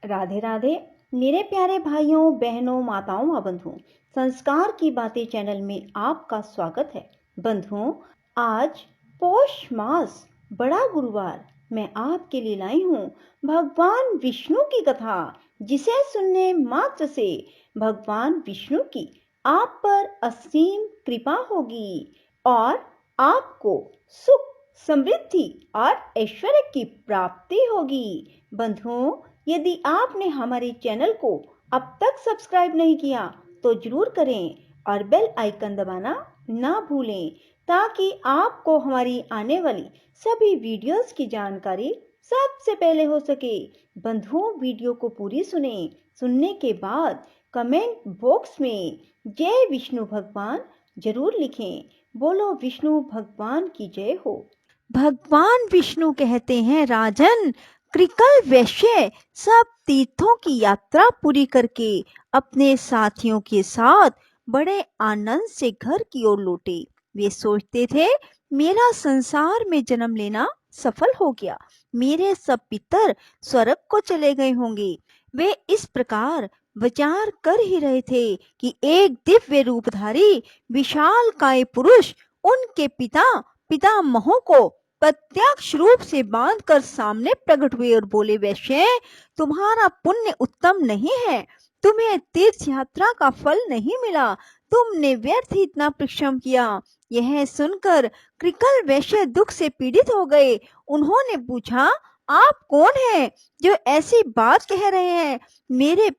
राधे राधे मेरे प्यारे भाइयों बहनों माताओं व बंधुओं। संस्कार की बातें चैनल में आपका स्वागत है। बंधुओं, आज पौष मास बड़ा गुरुवार मैं आपके लिए लाई हूँ भगवान विष्णु की कथा, जिसे सुनने मात्र से भगवान विष्णु की आप पर असीम कृपा होगी और आपको सुख, समृद्धि और ऐश्वर्य की प्राप्ति होगी। बंधुओं, यदि आपने हमारे चैनल को अब तक सब्सक्राइब नहीं किया तो जरूर करें और बेल आइकन दबाना ना भूलें, ताकि आपको हमारी आने वाली सभी वीडियोस की जानकारी सबसे पहले हो सके। बंधुओं, वीडियो को पूरी सुने। सुनने के बाद कमेंट बॉक्स में जय विष्णु भगवान जरूर लिखें। बोलो विष्णु भगवान की जय हो। भगवान विष्णु कहते हैं, राजन, कृकल वैश्य सब तीर्थों की यात्रा पूरी करके अपने साथियों के साथ बड़े आनंद से घर की ओर लौटे। वे सोचते थे, मेरा संसार में जन्म लेना सफल हो गया, मेरे सब पितर स्वर्ग को चले गए होंगे। वे इस प्रकार विचार कर ही रहे थे कि एक दिव्य रूपधारी विशाल काय पुरुष उनके पितामहों को प्रत्यक्ष रूप से बांधकर सामने प्रकट हुए और बोले, वैश्य, तुम्हारा पुण्य उत्तम नहीं है, तुम्हें तीर्थ यात्रा का फल नहीं मिला, तुमने व्यर्थ ही इतना परिश्रम किया। यह सुनकर कृकल वैश्य दुख से पीड़ित हो गए। उन्होंने पूछा, आप कौन हैं जो ऐसी बात कह रहे हैं? मेरे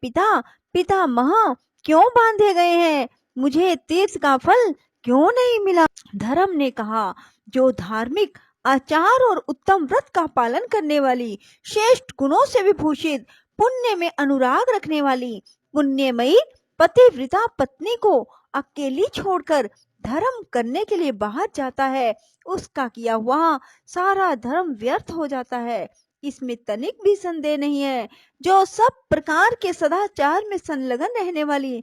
पितामह क्यों बांधे गए हैं? मुझे तीर्थ का फल क्यों नहीं मिला? धर्म ने कहा, जो धार्मिक आचार और उत्तम व्रत का पालन करने वाली, श्रेष्ठ गुणों से विभूषित, पुण्य में अनुराग रखने वाली पुण्यमयी पतिव्रता पत्नी को अकेली छोड़कर धर्म करने के लिए बाहर जाता है, उसका किया हुआ सारा धर्म व्यर्थ हो जाता है। इसमें तनिक भी संदेह नहीं है। जो सब प्रकार के सदाचार में संलग्न रहने वाली,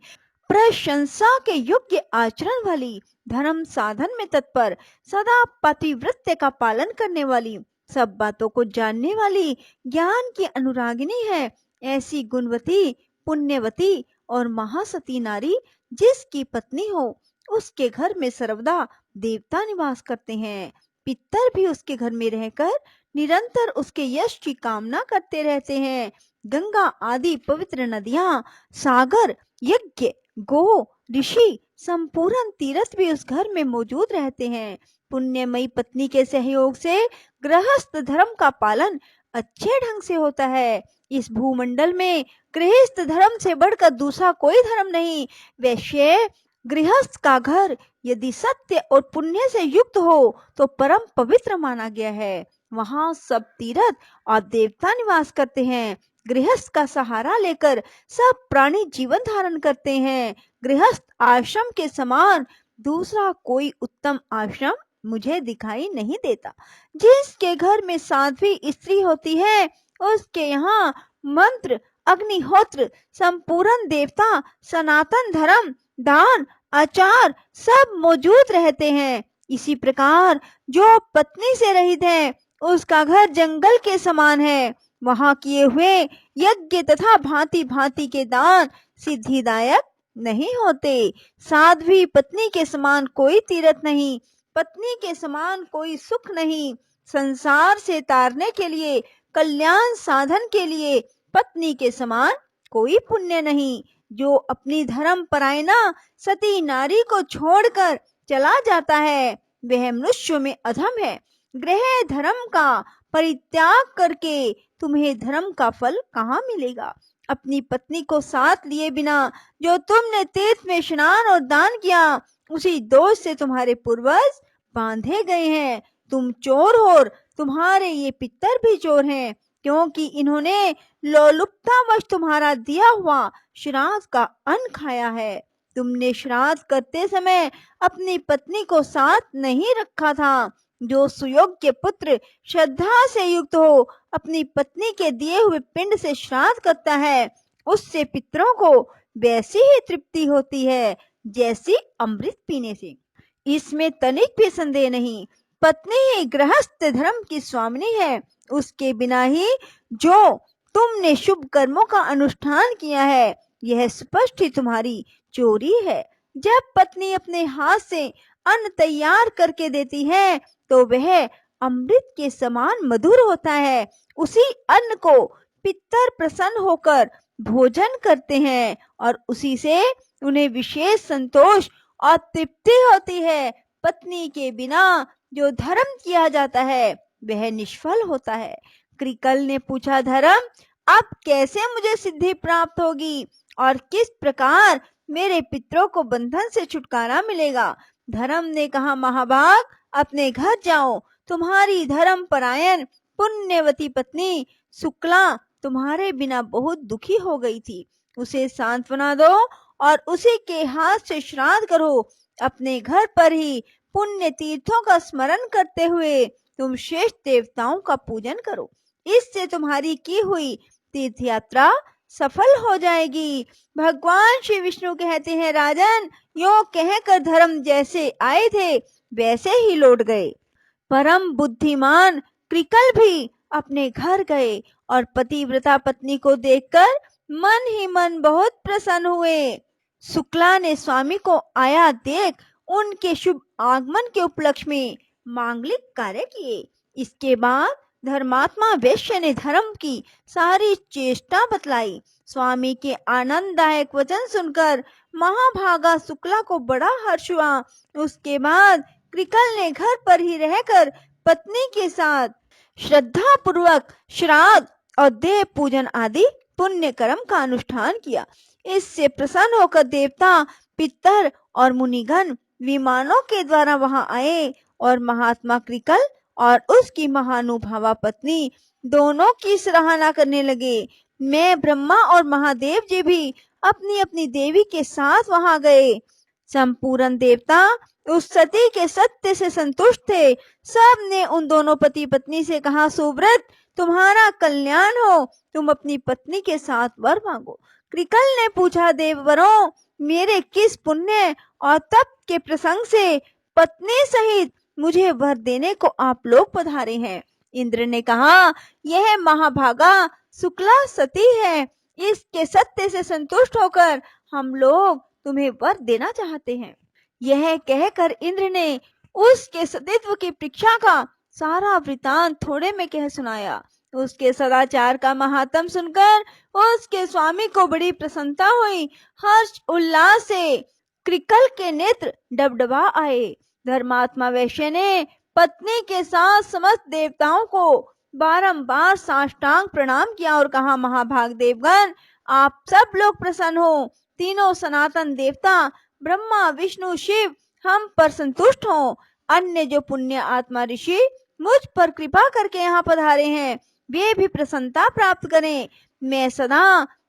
प्रशंसा के योग्य आचरण वाली, धर्म साधन में तत्पर, सदा पतिव्रत्य का पालन करने वाली, सब बातों को जानने वाली, ज्ञान की अनुरागिनी है, ऐसी गुणवती, पुण्यवती और महासती नारी जिसकी पत्नी हो, उसके घर में सर्वदा देवता निवास करते हैं। पितर भी उसके घर में रहकर निरंतर उसके यश की कामना करते रहते हैं। गंगा आदि पवित्र नदियां, सागर, यज्ञ, गो, ऋषि, संपूर्ण तीर्थ भी उस घर में मौजूद रहते हैं। पुण्यमयी पत्नी के सहयोग से गृहस्थ धर्म का पालन अच्छे ढंग से होता है। इस भूमंडल में गृहस्थ धर्म से बढ़कर दूसरा कोई धर्म नहीं। वैश्य, गृहस्थ का घर यदि सत्य और पुण्य से युक्त हो तो परम पवित्र माना गया है। वहां सब तीर्थ और देवता निवास करते हैं। गृहस्थ का सहारा लेकर सब प्राणी जीवन धारण करते हैं। गृहस्थ आश्रम के समान दूसरा कोई उत्तम आश्रम मुझे दिखाई नहीं देता। जिसके घर में साध्वी स्त्री होती है, उसके यहाँ मंत्र, अग्निहोत्र, संपूर्ण देवता, सनातन धर्म, दान, आचार सब मौजूद रहते हैं। इसी प्रकार जो पत्नी से रहित है, उसका घर जंगल के समान है। वहां किए हुए यज्ञ तथा भांति भांति के दान सिद्धिदायक नहीं होते। साध्वी पत्नी के समान कोई तीर्थ नहीं, पत्नी के समान कोई सुख नहीं। संसार से तारने के लिए, कल्याण साधन के लिए पत्नी के समान कोई पुण्य नहीं। जो अपनी धर्म परायणा सती नारी को छोड़कर चला जाता है, वह मनुष्य में अधम है। गृह धर्म का परित्याग करके तुम्हें धर्म का फल कहाँ मिलेगा? अपनी पत्नी को साथ लिए बिना जो तुमने तीर्थ में स्नान और दान किया, उसी दोष से तुम्हारे पूर्वज बांधे गए हैं। तुम चोर हो और तुम्हारे ये पितर भी चोर हैं, क्योंकि इन्होंने लोलुपतावश तुम्हारा दिया हुआ श्राद्ध का अन्न खाया है। तुमने श्राद्ध करते समय अपनी पत्नी को साथ नहीं रखा था। जो सुयोग्य पुत्र श्रद्धा से युक्त हो अपनी पत्नी के दिए हुए पिंड से श्राद्ध करता है, उससे पितरों को वैसी ही तृप्ति होती है जैसी अमृत पीने से। इसमें तनिक भी संदेह नहीं। पत्नी ही गृहस्थ धर्म की स्वामिनी है। उसके बिना ही जो तुमने शुभ कर्मों का अनुष्ठान किया है, यह स्पष्ट ही तुम्हारी चोरी है। जब पत्नी अपने हाथ से अन्न तैयार करके देती है तो वह अमृत के समान मधुर होता है। उसी अन्न को पितर प्रसन्न होकर भोजन करते हैं और उसी से उन्हें विशेष संतोष और तृप्ति होती है। पत्नी के बिना जो धर्म किया जाता है वह निष्फल होता है। कृकल ने पूछा, धर्म, अब कैसे मुझे सिद्धि प्राप्त होगी और किस प्रकार मेरे पितरों को बंधन से छुटकारा मिलेगा? धर्म ने कहा, महाभाग, अपने घर जाओ। तुम्हारी धर्म परायण पुण्यवती पत्नी शुक्ला तुम्हारे बिना बहुत दुखी हो गई थी। उसे सांत्वना दो और उसी के हाथ से श्राद्ध करो। अपने घर पर ही पुण्य तीर्थों का स्मरण करते हुए तुम श्रेष्ठ देवताओं का पूजन करो। इससे तुम्हारी की हुई तीर्थ यात्रा सफल हो जाएगी। भगवान श्री विष्णु कहते हैं, राजन, यो कहकर धर्म जैसे आए थे वैसे ही लौट गए। परम बुद्धिमान कृकल भी अपने घर गए और पतिव्रता पत्नी को देखकर मन ही मन बहुत प्रसन्न हुए। शुक्ला ने स्वामी को आया देख उनके शुभ आगमन के उपलक्ष्य में मांगलिक कार्य किए। इसके बाद धर्मात्मा वैश्य ने धर्म की सारी चेष्टा बतलाई। स्वामी के आनंददायक वचन सुनकर महाभागा शुक्ला को बड़ा हर्ष हुआ। उसके बाद कृकल ने घर पर ही रहकर पत्नी के साथ श्रद्धा पूर्वक श्राद्ध और देव पूजन आदि पुण्य कर्म का अनुष्ठान किया। इससे प्रसन्न होकर देवता, पितर और मुनिगण विमानों के द्वारा वहां आए और महात्मा कृकल और उसकी महानुभावा पत्नी दोनों की सराहना करने लगे। मैं, ब्रह्मा और महादेव जी भी अपनी अपनी देवी के साथ वहां गए। संपूर्ण देवता उस सती के सत्य से संतुष्ट थे। सब ने उन दोनों पति पत्नी से कहा, सुव्रत, तुम्हारा कल्याण हो, तुम अपनी पत्नी के साथ वर मांगो। कृकल ने पूछा, देववरों, मेरे किस पुण्य और तप के प्रसंग से पत्नी सहित मुझे वर देने को आप लोग पधारे हैं? इंद्र ने कहा, यह महाभागा शुक्ला सती है। इसके सत्य से संतुष्ट होकर हम लोग तुम्हें वर देना चाहते हैं। यह कहकर इंद्र ने उसके सतीत्व की परीक्षा का सारा वृतांत थोड़े में कह सुनाया। उसके सदाचार का महात्म सुनकर उसके स्वामी को बड़ी प्रसन्नता हुई। हर्ष उल्लास से कृकल के नेत्र डबडबा आए। धर्मात्मा वैश्य ने पत्नी के साथ समस्त देवताओं को बारंबार साष्टांग प्रणाम किया और कहा, महाभाग देवगण, आप सब लोग प्रसन्न हो। तीनों सनातन देवता ब्रह्मा, विष्णु, शिव हम पर संतुष्ट हो। अन्य जो पुण्य आत्मा ऋषि मुझ पर कृपा करके यहाँ पधारे हैं वे भी प्रसन्नता प्राप्त करें। मैं सदा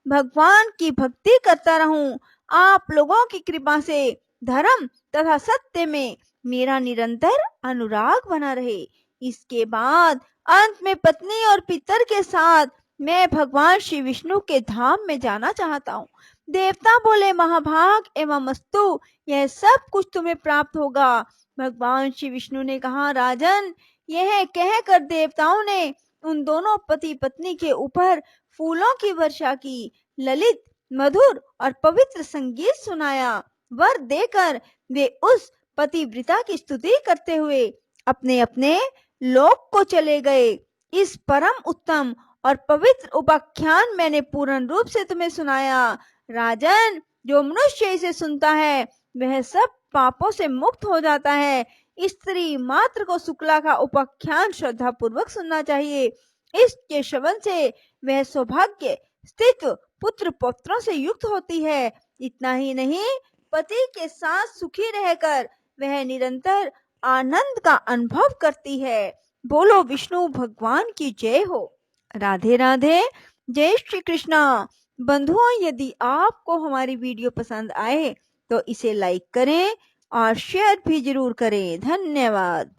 भगवान की भक्ति करता रहूं। आप लोगों की कृपा से धर्म तथा सत्य में मेरा निरंतर अनुराग बना रहे। इसके बाद अंत में पत्नी और पितर के साथ मैं भगवान श्री विष्णु के धाम में जाना चाहता हूँ। देवता बोले, महाभाग एवं अस्तु, यह सब कुछ तुम्हें प्राप्त होगा। भगवान श्री विष्णु ने कहा, राजन, यह कहकर देवताओं ने उन दोनों पति पत्नी के ऊपर फूलों की वर्षा की, ललित, मधुर और पवित्र संगीत सुनाया। वर देकर वे उस पतिव्रता की स्तुति करते हुए अपने अपने लोक को चले गए। इस परम उत्तम और पवित्र उपाख्यान मैंने पूर्ण रूप से तुम्हें सुनाया। राजन, जो मनुष्य इसे सुनता है वह सब पापों से मुक्त हो जाता है। स्त्री मात्र को शुक्ला का उपाख्यान श्रद्धा पूर्वक सुनना चाहिए। इसके श्रवण से वह सौभाग्य, स्थित्व, पुत्र पौत्रों से युक्त होती है। इतना ही नहीं, पति के साथ सुखी रहकर वह निरंतर आनंद का अनुभव करती है। बोलो विष्णु भगवान की जय हो। राधे राधे। जय श्री कृष्णा। बंधुओं, यदि आपको हमारी वीडियो पसंद आए तो इसे लाइक करें और शेयर भी जरूर करें। धन्यवाद।